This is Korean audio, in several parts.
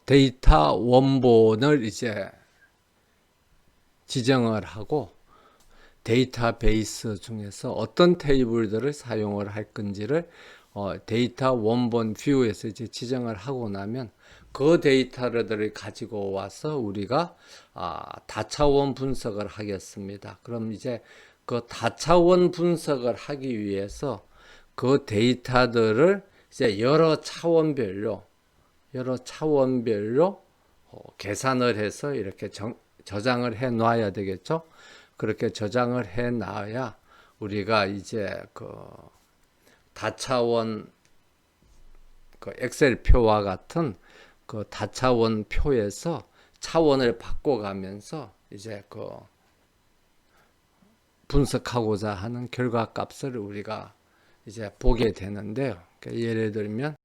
데이터 원본을 이제 지정을 하고 데이터베이스 중에서 어떤 테이블들을 사용을 할 건지를 데이터 원본 뷰에서 이제 지정을 하고 나면 그 데이터들을 가지고 와서 우리가 다차원 분석을 하겠습니다. 그럼 이제 그 다차원 분석을 하기 위해서 그 데이터들을 이제 여러 차원별로 계산을 해서 이렇게 저장을 해 놔야 되겠죠. 그렇게 저장을 해 놔야 우리가 이제 그 다차원 그 엑셀 표와 같은 그 다차원 표에서 차원을 바꿔가면서 이제 그 분석하고자 하는 결과값을 우리가 이제 보게 되는데요. 그러니까 예를 들면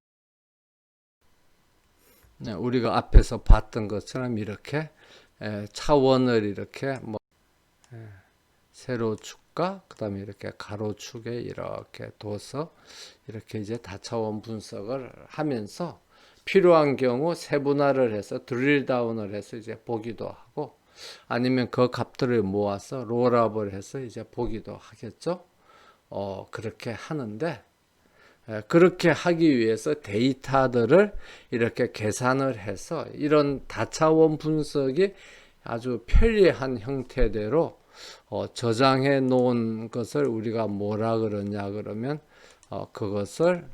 우리가 앞에서 봤던 것처럼 이렇게 차원을 이렇게 뭐 세로축과 그다음에 이렇게 가로축에 이렇게 둬서 이렇게 이제 다차원 분석을 하면서 필요한 경우 세분화를 해서 드릴 다운을 해서 이제 보기도 하고 아니면 그 값들을 모아서 롤업을 해서 이제 보기도 하겠죠. 그렇게 하는데 그렇게 하기 위해서 데이터들을 이렇게 계산을 해서 이런 다차원 분석이 아주 편리한 형태대로 저장해 놓은 것을 우리가 뭐라 그러냐 그러면 그것을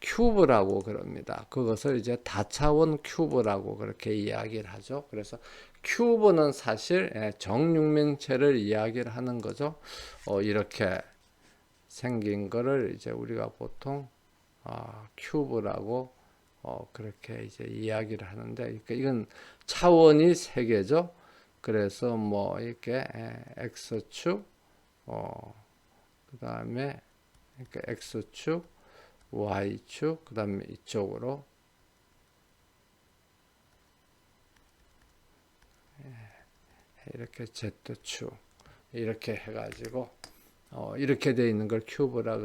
큐브라고 그럽니다. 그것을 이제 다차원 큐브라고 그렇게 이야기를 하죠. 그래서 큐브는 사실 정육면체를 이야기를 하는 거죠. 이렇게 생긴 거를 이제 우리가 보통 큐브라고 그렇게 이제 이야기를 하는데, 그러니까 이건 차원이 세 개죠. 그래서 뭐 이렇게 x축, 그다음에 이렇게 x축, y축, 그다음에 이쪽으로 이렇게 z축 이렇게 해가지고 이렇게 되어 있는 걸 큐브라.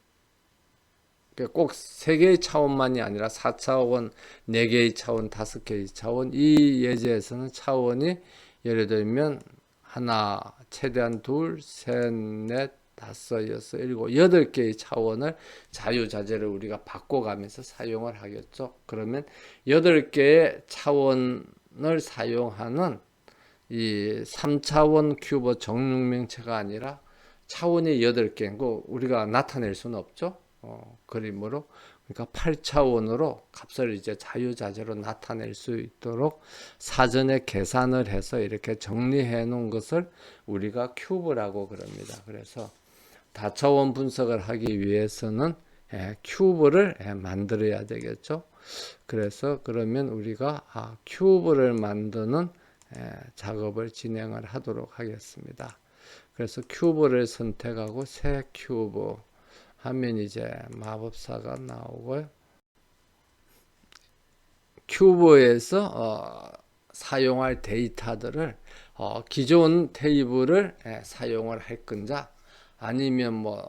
꼭 3개의 차원만이 아니라 4차원, 4개의 차원, 5개의 차원. 이 예제에서는 차원이 예를 들면 하나, 최대한 둘, 셋, 넷, 다섯, 여섯, 일곱, 8개의 차원을 자유자재를 우리가 바꿔가면서 사용을 하겠죠. 그러면 8개의 차원을 사용하는 이 3차원 큐브 정육면체가 아니라 차원이 8개고 우리가 나타낼 수는 없죠. 그림으로. 그러니까 8차원으로 값을 이제 자유자재로 나타낼 수 있도록 사전에 계산을 해서 이렇게 정리해 놓은 것을 우리가 큐브라고 그럽니다. 그래서 다차원 분석을 하기 위해서는 큐브를 만들어야 되겠죠. 그래서 그러면 우리가 큐브를 만드는 작업을 진행을 하도록 하겠습니다. 그래서 큐브를 선택하고 새 큐브 하면 이제 마법사가 나오고요. 큐브에서 사용할 데이터들을 기존 테이블을 사용을 할 건자 아니면 뭐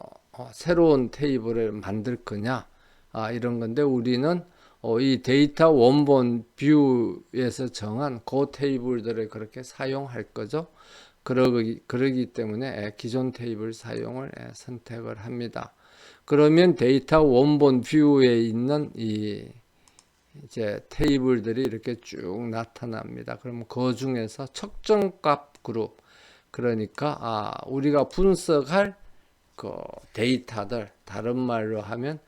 새로운 테이블을 만들 거냐 이런 건데 우리는 이 데이터 원본 뷰에서 정한 그 테이블들을 그렇게 사용할 거죠. 그러기 때문에 기존 테이블 사용을 선택을 합니다. 그러면 데이터 원본 뷰에 있는 이제 테이블들이 이렇게 쭉 나타납니다. 그러면 그 중에서 측정값 그룹, 그러니까 우리가 분석할 그 데이터들, 다른 말로 하면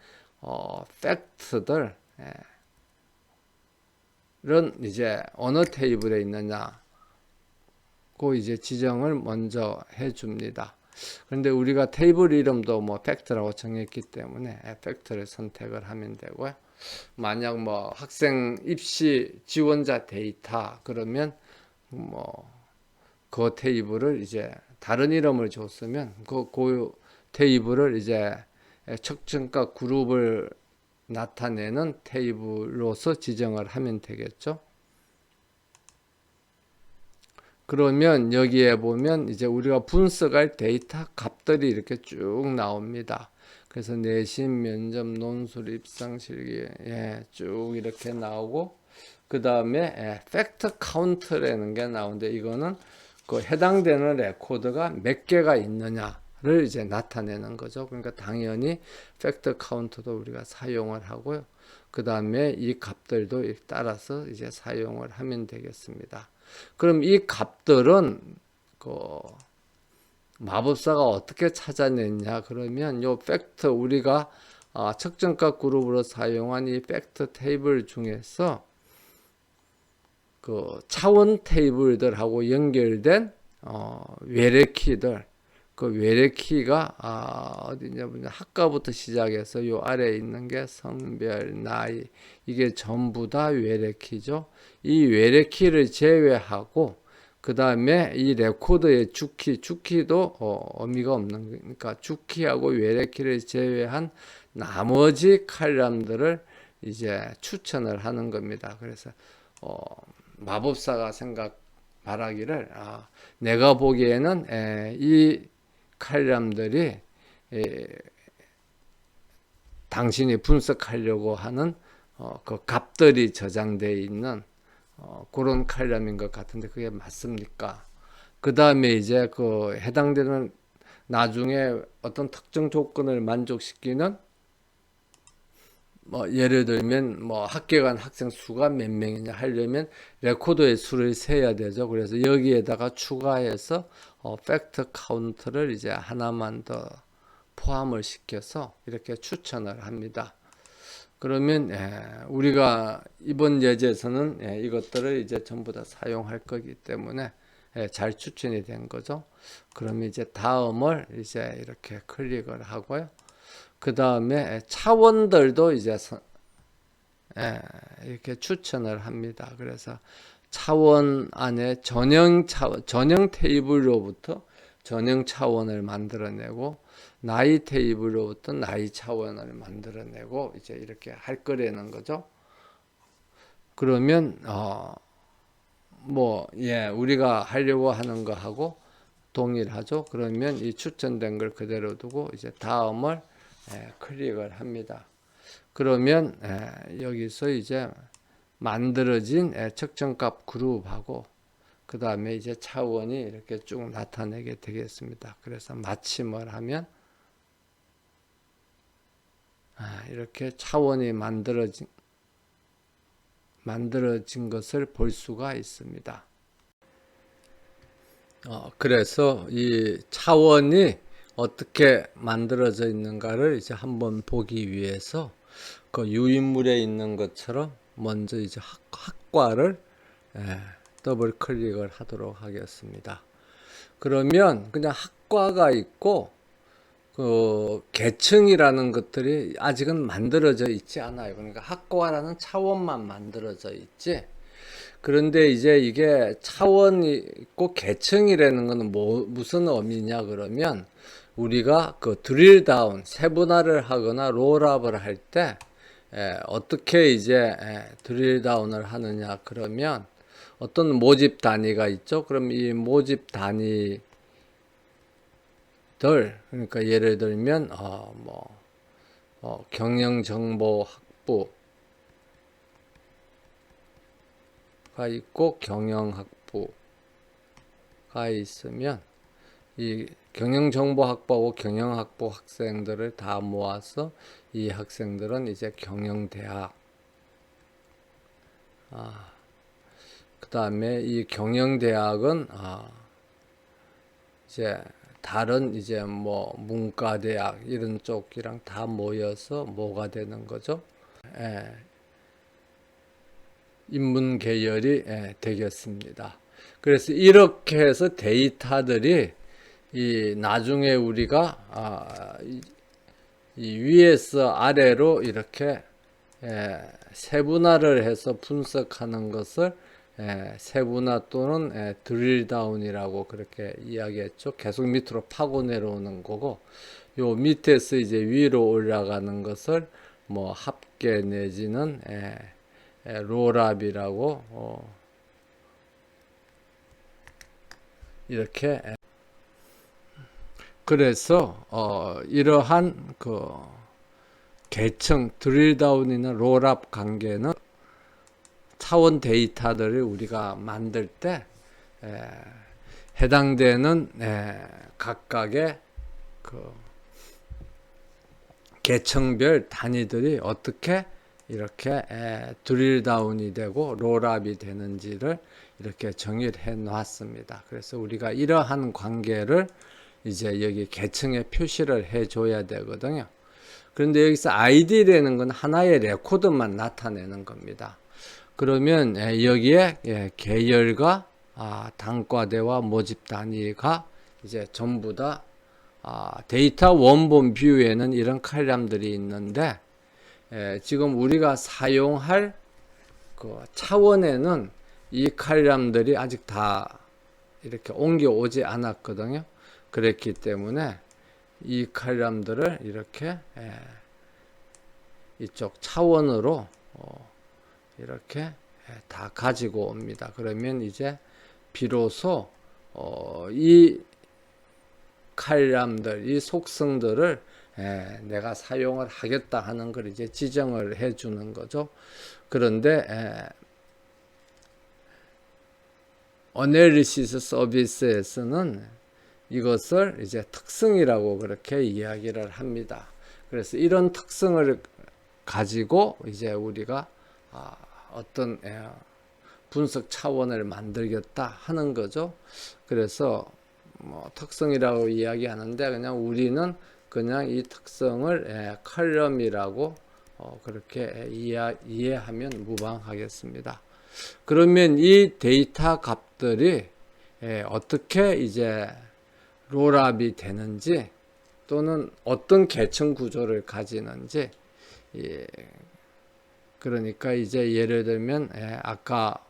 팩트들은 이제 어느 테이블에 있느냐 그 이제 지정을 먼저 해줍니다. 그런데 우리가 테이블 이름도 뭐 팩트라고 정했기 때문에 팩트를 선택을 하면 되고요. 만약 뭐 학생 입시 지원자 데이터 그러면 뭐 그 테이블을 이제 다른 이름을 줬으면 그 테이블을 이제 측정가 그룹을 나타내는 테이블로서 지정을 하면 되겠죠. 그러면 여기에 보면 이제 우리가 분석할 데이터 값들이 이렇게 쭉 나옵니다. 그래서 내신, 면접, 논술, 입상, 실기 쭉 이렇게 나오고 그 다음에 팩트 카운트라는 게 나오는데 이거는 그 해당되는 레코드가 몇 개가 있느냐를 이제 나타내는 거죠. 그러니까 당연히 팩트 카운트도 우리가 사용을 하고요. 그 다음에 이 값들도 따라서 이제 사용을 하면 되겠습니다. 그럼 이 값들은 그 마법사가 어떻게 찾아냈냐 그러면 요 팩트 우리가 측정값 그룹으로 사용한 이 팩트 테이블 중에서 그 차원 테이블들하고 연결된 외래키들 그 외래키가 어디냐 보면 학과부터 시작해서 요 아래에 있는 게 성별, 나이 이게 전부 다 외래키죠. 이 외래키를 제외하고 그 다음에 이 레코드의 주키도 의미가 없는 거니까 주키하고 외래키를 제외한 나머지 칼럼들을 이제 추천을 하는 겁니다. 그래서 마법사가 말하기를 내가 보기에는 이 칼럼들이 당신이 분석하려고 하는 그 값들이 저장되어 있는 그런 칼럼인 것 같은데 그게 맞습니까? 그 다음에 이제 그 해당되는 나중에 어떤 특정 조건을 만족시키는 뭐 예를 들면 뭐 학교에 간 학생 수가 몇 명이냐 하려면 레코드의 수를 세야 되죠. 그래서 여기에다가 추가해서 팩트 카운트를 이제 하나만 더 포함을 시켜서 이렇게 추천을 합니다. 그러면 우리가 이번 예제에서는 이것들을 이제 전부 다 사용할 거기 때문에 잘 추천이 된 거죠. 그러면 이제 다음을 이제 이렇게 클릭을 하고요. 그 다음에 차원들도 이제 이렇게 추천을 합니다. 그래서 차원 안에 전형 테이블로부터 전형 차원을 만들어내고 나이 테이블로부터 나이 차원을 만들어내고 이제 이렇게 할 거라는 거죠. 그러면 우리가 하려고 하는 거하고 동일하죠. 그러면 이 추천된 걸 그대로 두고 이제 다음을 클릭을 합니다. 그러면 여기서 이제 만들어진 측정값 그룹하고 그 다음에 이제 차원이 이렇게 쭉 나타내게 되겠습니다. 그래서 마침을 하면 이렇게 차원이 만들어진 것을 볼 수가 있습니다. 그래서 이 차원이 어떻게 만들어져 있는가를 이제 한번 보기 위해서 그 유인물에 있는 것처럼 먼저 이제 학과를 더블 클릭을 하도록 하겠습니다. 그러면 그냥 학과가 있고 그 계층이라는 것들이 아직은 만들어져 있지 않아요. 그러니까 학과라는 차원만 만들어져 있지. 그런데 이제 이게 차원이 있고 계층이라는 것은 무슨 의미냐 그러면 우리가 그 드릴 다운 세분화를 하거나 롤업을 할 때 어떻게 이제 드릴 다운을 하느냐 그러면 어떤 모집 단위가 있죠. 그럼 이 모집 단위들 그러니까 예를 들면 경영 정보 학부가 있고 경영 학부가 있으면 이 경영정보학부하고 경영학부 학생들을 다 모아서 이 학생들은 이제 경영대학 그 다음에 이 경영대학은 이제 다른 이제 뭐 문과대학 이런 쪽이랑 다 모여서 뭐가 되는 거죠? 인문 계열이 되겠습니다. 그래서 이렇게 해서 데이터들이 이 나중에 우리가 이 위에서 아래로 이렇게 세분화를 해서 분석하는 것을 세분화 또는 드릴다운이라고 그렇게 이야기했죠. 계속 밑으로 파고 내려오는 거고 요 밑에서 이제 위로 올라가는 것을 뭐 합계 내지는 롤업이라고 이렇게 그래서 이러한 그 계층 드릴다운이나 롤업 관계는 차원 데이터들을 우리가 만들 때 해당되는 각각의 그 계층별 단위들이 어떻게 이렇게 드릴 다운이 되고 롤업이 되는지를 이렇게 정의를 해 놨습니다. 그래서 우리가 이러한 관계를 이제 여기 계층에 표시를 해 줘야 되거든요. 그런데 여기서 ID라는 건 하나의 레코드만 나타내는 겁니다. 그러면 여기에 계열과 단과대와 모집 단위가 이제 전부 다 데이터 원본 뷰에는 이런 칼럼들이 있는데 지금 우리가 사용할 그 차원에는 이 칼럼들이 아직 다 이렇게 옮겨오지 않았거든요. 그랬기 때문에 이 칼럼들을 이렇게 이쪽 차원으로 이렇게 다 가지고 옵니다. 그러면 이제 비로소 이 칼럼들, 이 속성들을 내가 사용을 하겠다 하는 걸 이제 지정을 해 주는 거죠. 그런데 어널리시스 서비스에서는 이것을 이제 특성이라고 그렇게 이야기를 합니다. 그래서 이런 특성을 가지고 이제 우리가 어떤 분석 차원을 만들겠다 하는 거죠. 그래서 뭐 특성이라고 이야기하는데 그냥 우리는 그냥 이 특성을 컬럼이라고 그렇게 이해하면 무방하겠습니다. 그러면 이 데이터 값들이 어떻게 이제 롤업이 되는지 또는 어떤 계층 구조를 가지는지 그러니까 이제 예를 들면 아까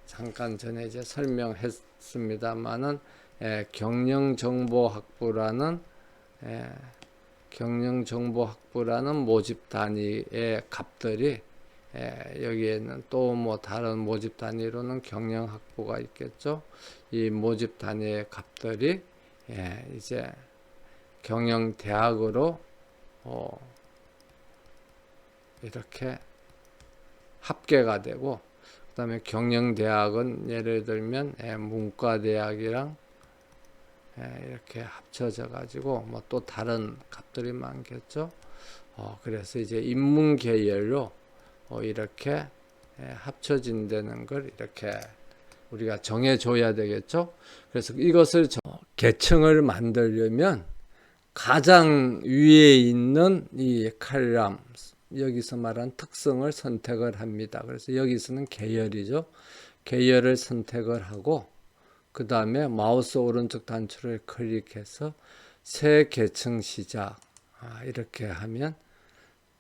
잠깐 전에 이제 설명했습니다만은 경영정보학부라는 모집 단위의 값들이 여기에는 또 뭐 다른 모집 단위로는 경영학부가 있겠죠. 이 모집 단위의 값들이 이제 경영대학으로 이렇게 합계가 되고 그 다음에 경영대학은 예를 들면 문과대학이랑 이렇게 합쳐져 가지고 뭐 또 다른 값들이 많겠죠. 그래서 이제 인문계열로 이렇게 합쳐진다는 걸 이렇게 우리가 정해줘야 되겠죠. 그래서 이것을 계층을 만들려면 가장 위에 있는 이 칼럼 여기서 말한 특성을 선택을 합니다. 그래서 여기서는 계열이죠. 계열을 선택을 하고 그 다음에 마우스 오른쪽 단추를 클릭해서 새 계층 시작 이렇게 하면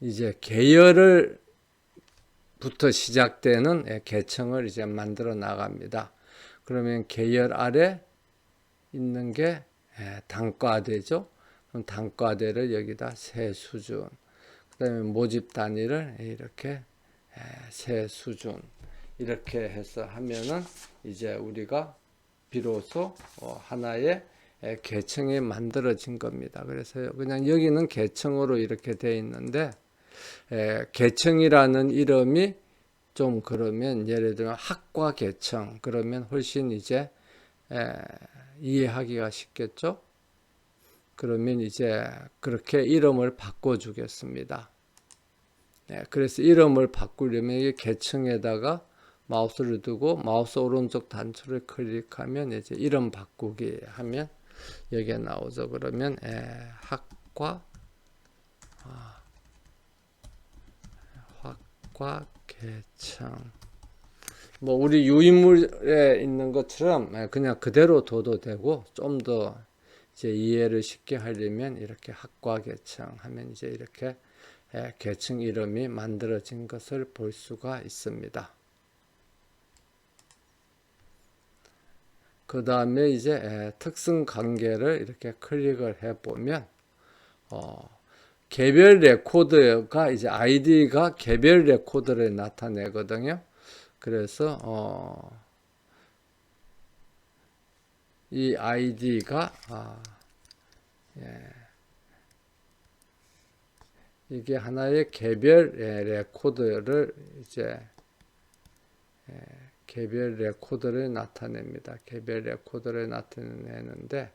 이제 계열을 부터 시작되는 계층을 이제 만들어 나갑니다. 그러면 계열 아래 있는 게 단과대죠. 그럼 단과대를 여기다 새 수준 그 다음에 모집 단위를 이렇게 새 수준 이렇게 해서 하면은 이제 우리가 비로소 하나의 계층이 만들어진 겁니다. 그래서 그냥 여기는 계층으로 이렇게 돼 있는데 계층이라는 이름이 좀 그러면 예를 들면 학과 계층 그러면 훨씬 이제 이해하기가 쉽겠죠. 그러면 이제 그렇게 이름을 바꿔주겠습니다. 그래서 이름을 바꾸려면 이 계층에다가 마우스를 두고 마우스 오른쪽 단추를 클릭하면 이제 이름 바꾸기 하면 여기에 나오죠. 그러면 학과 계층 뭐 우리 유인물에 있는 것처럼 그냥 그대로 둬도 되고 좀 더 이제 이해를 쉽게 하려면 이렇게 학과 계층 하면 이제 이렇게 계층 이름이 만들어진 것을 볼 수가 있습니다. 그 다음에 이제 특성 관계를 이렇게 클릭을 해 보면 개별 레코드가 이제 아이디가 개별 레코드를 나타내거든요. 그래서 이 아이디가 이게 하나의 개별 레코드를 이제 개별 레코드를 나타냅니다. 개별 레코드를 나타내는데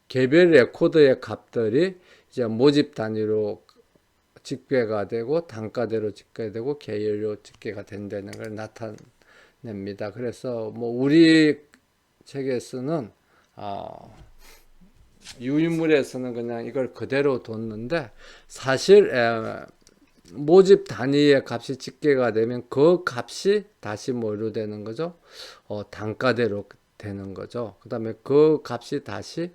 개별 레코드의 값들이 이제 모집 단위로 집계가 되고 단가대로 집계되고 계열로 집계가 된다는 걸 나타냅니다. 그래서 뭐 우리 책에서는 유인물에서는 그냥 이걸 그대로 뒀는데 사실 모집 단위의 값이 집계가 되면 그 값이 다시 뭐로 되는 거죠? 단가대로 되는 거죠. 그 다음에 그 값이 다시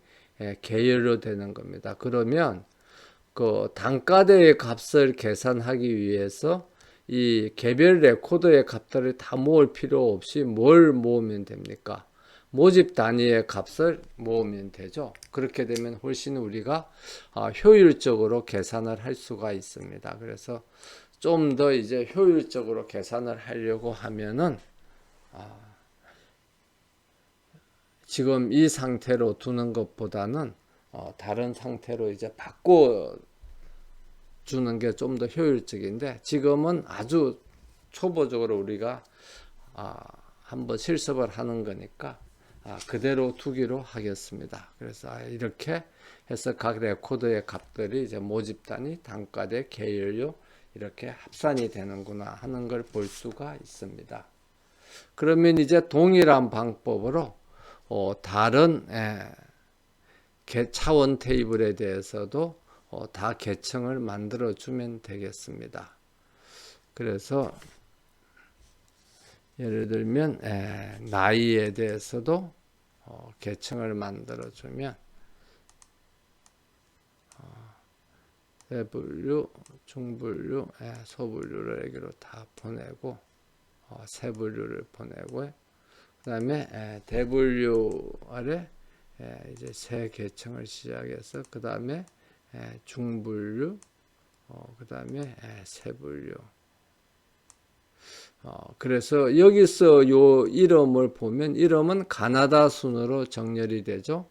계열로 되는 겁니다. 그러면 그 단가대의 값을 계산하기 위해서 이 개별 레코더의 값들을 다 모을 필요 없이 뭘 모으면 됩니까? 모집 단위의 값을 모으면 되죠. 그렇게 되면 훨씬 우리가 효율적으로 계산을 할 수가 있습니다. 그래서 좀 더 이제 효율적으로 계산을 하려고 하면은 지금 이 상태로 두는 것보다는 다른 상태로 이제 바꿔 주는 게 좀 더 효율적인데 지금은 아주 초보적으로 우리가 한번 실습을 하는 거니까 그대로 두기로 하겠습니다. 그래서 이렇게 해서 각 레코더의 값들이 이제 모집 단위, 단가대, 계열료 이렇게 합산이 되는구나 하는 걸 볼 수가 있습니다. 그러면 이제 동일한 방법으로 다른 차원 테이블에 대해서도 다 계층을 만들어 주면 되겠습니다. 그래서 예를 들면 나이에 대해서도 계층을 만들어 주면 대분류, 중분류, 소분류를 여기로 다 보내고 세분류를 보내고 그 다음에 대분류 아래 이제 세 계층을 시작해서 그 다음에 중분류, 그 다음에 세분류. 그래서 여기서 요 이름을 보면 이름은 가나다 순으로 정렬이 되죠.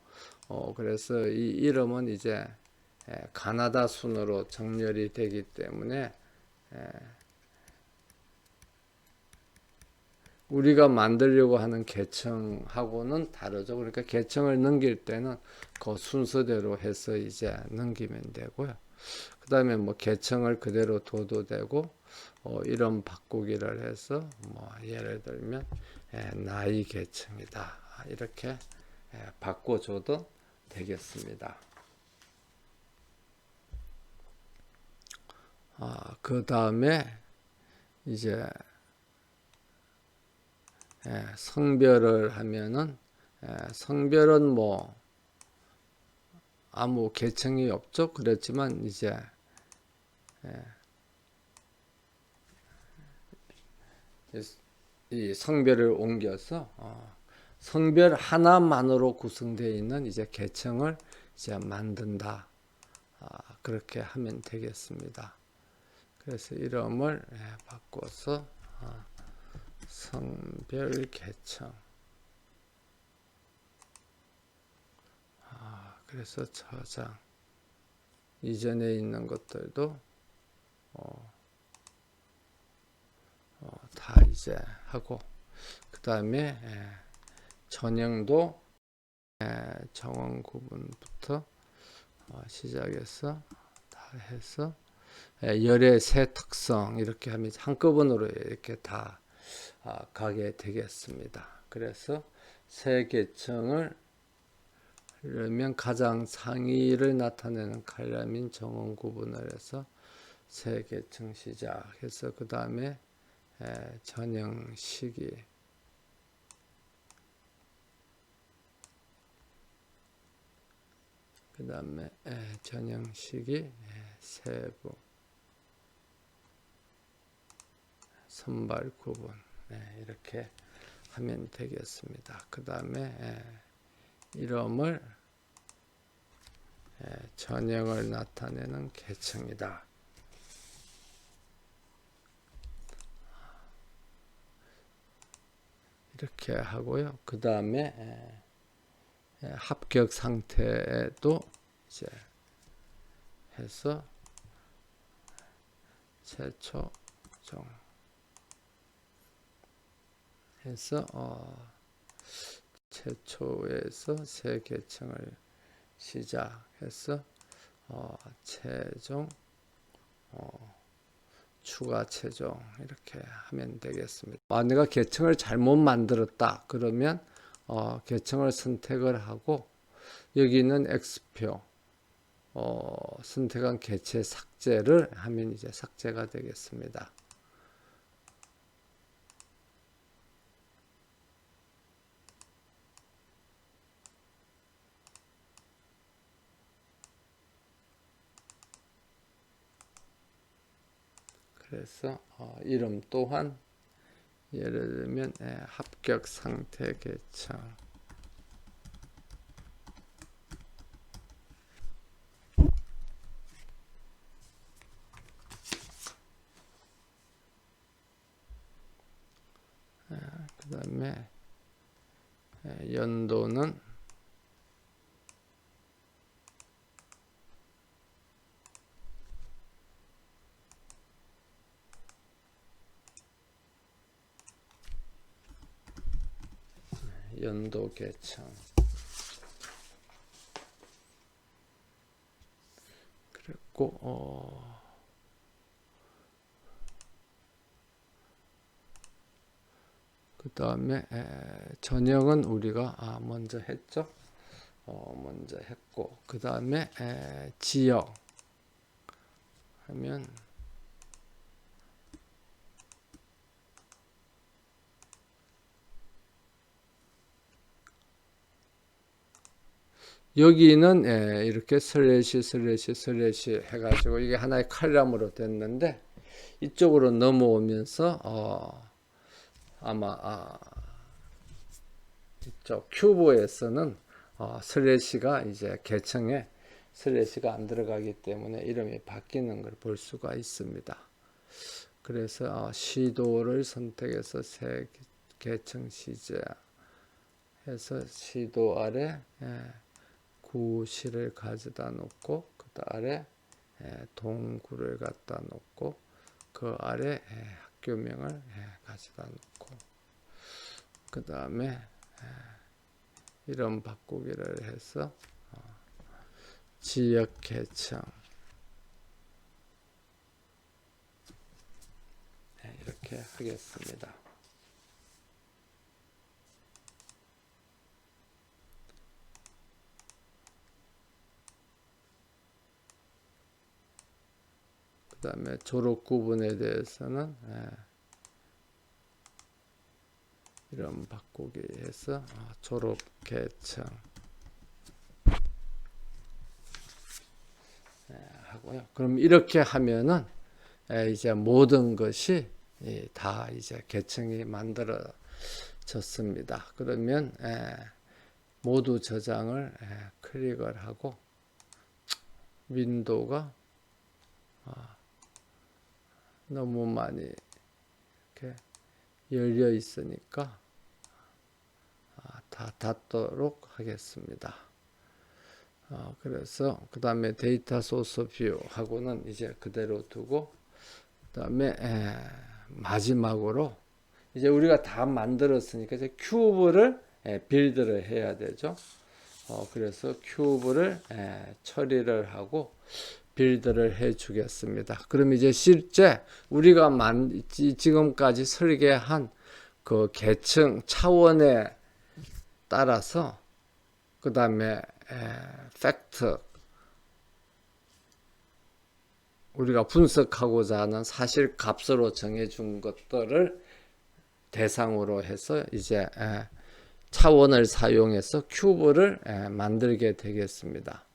그래서 이 이름은 이제 가나다 순으로 정렬이 되기 때문에 우리가 만들려고 하는 계층하고는 다르죠. 그러니까 계층을 넘길 때는 그 순서대로 해서 이제 넘기면 되고요. 그 다음에 뭐 계층을 그대로 둬도 되고, 이름 바꾸기를 해서 뭐 예를 들면 나이 계층이다 이렇게 바꿔줘도 되겠습니다. 그 다음에 이제 성별을 하면은 성별은 뭐 아무 계층이 없죠. 그렇지만 이제 이 성별을 옮겨서 성별 하나만으로 구성되어 있는 이제 계층을 이제 만든다. 그렇게 하면 되겠습니다. 그래서 이름을 바꿔서 성별 계층. 그래서 저장. 이전에 있는 것들도 다 이제 하고, 그 다음에 전형도 정원 구분부터 시작해서 다 해서 열의 세 특성 이렇게 하면 한꺼번으로 이렇게 다 가게 되겠습니다. 그래서 세 계층을 그러면 가장 상위를 나타내는 칼라민 정원 구분을 해서 세 계층 시작해서 그 다음에 전형 시기 그 다음에 전형 시기 세부 선발 구분 이렇게 하면 되겠습니다. 그 다음에 이름을 전형을 나타내는 계층이다. 이렇게 하고요. 그 다음에 합격 상태에도 이제 해서 최초 정 해서 최초에서 새 계층을 시작해서 최종 추가 최종 이렇게 하면 되겠습니다. 내가 계층을 잘못 만들었다 그러면 계층을 선택을 하고 여기는 X표 선택한 개체 삭제를 하면 이제 삭제가 되겠습니다. 그래서 이름 또한 예를 들면 합격 상태 계층 그 다음에 연도는 연도 계층 그랬고 그 다음에 전형은 우리가 먼저 했죠. 먼저 했고 그 다음에 지역 하면 여기는 이렇게 슬래시 해가지고 이게 하나의 칼럼으로 됐는데 이쪽으로 넘어오면서 아마 이쪽 큐브에서는 슬래시가 이제 계층에 슬래시가 안 들어가기 때문에 이름이 바뀌는 걸 볼 수가 있습니다. 그래서 시도를 선택해서 새 계층 시제 해서 시도 아래 구시를 가져다 놓고 그 아래 동구를 갖다 놓고 그 아래 학교명을 가져다 놓고 그 다음에 이름 바꾸기를 해서 지역 계층 이렇게 하겠습니다. 그 다음에 졸업 구분에 대해서는 이름 바꾸기 해서 졸업 계층 하고요. 그럼 이렇게 하면은 이제 모든 것이 다 이제 계층이 만들어졌습니다. 그러면 모두 저장을 클릭을 하고 윈도우가 너무 많이 이렇게 열려 있으니까 다 닫도록 하겠습니다. 그래서 그 다음에 데이터 소스 뷰 하고는 이제 그대로 두고 그 다음에 마지막으로 이제 우리가 다 만들었으니까 이제 큐브를 빌드를 해야 되죠. 그래서 큐브를 처리를 하고 빌드를 해 주겠습니다. 그럼 이제 실제 우리가 지금까지 설계한 그 계층 차원에 따라서 그 다음에 팩트 우리가 분석하고자 하는 사실 값으로 정해준 것들을 대상으로 해서 이제 차원을 사용해서 큐브를 만들게 되겠습니다.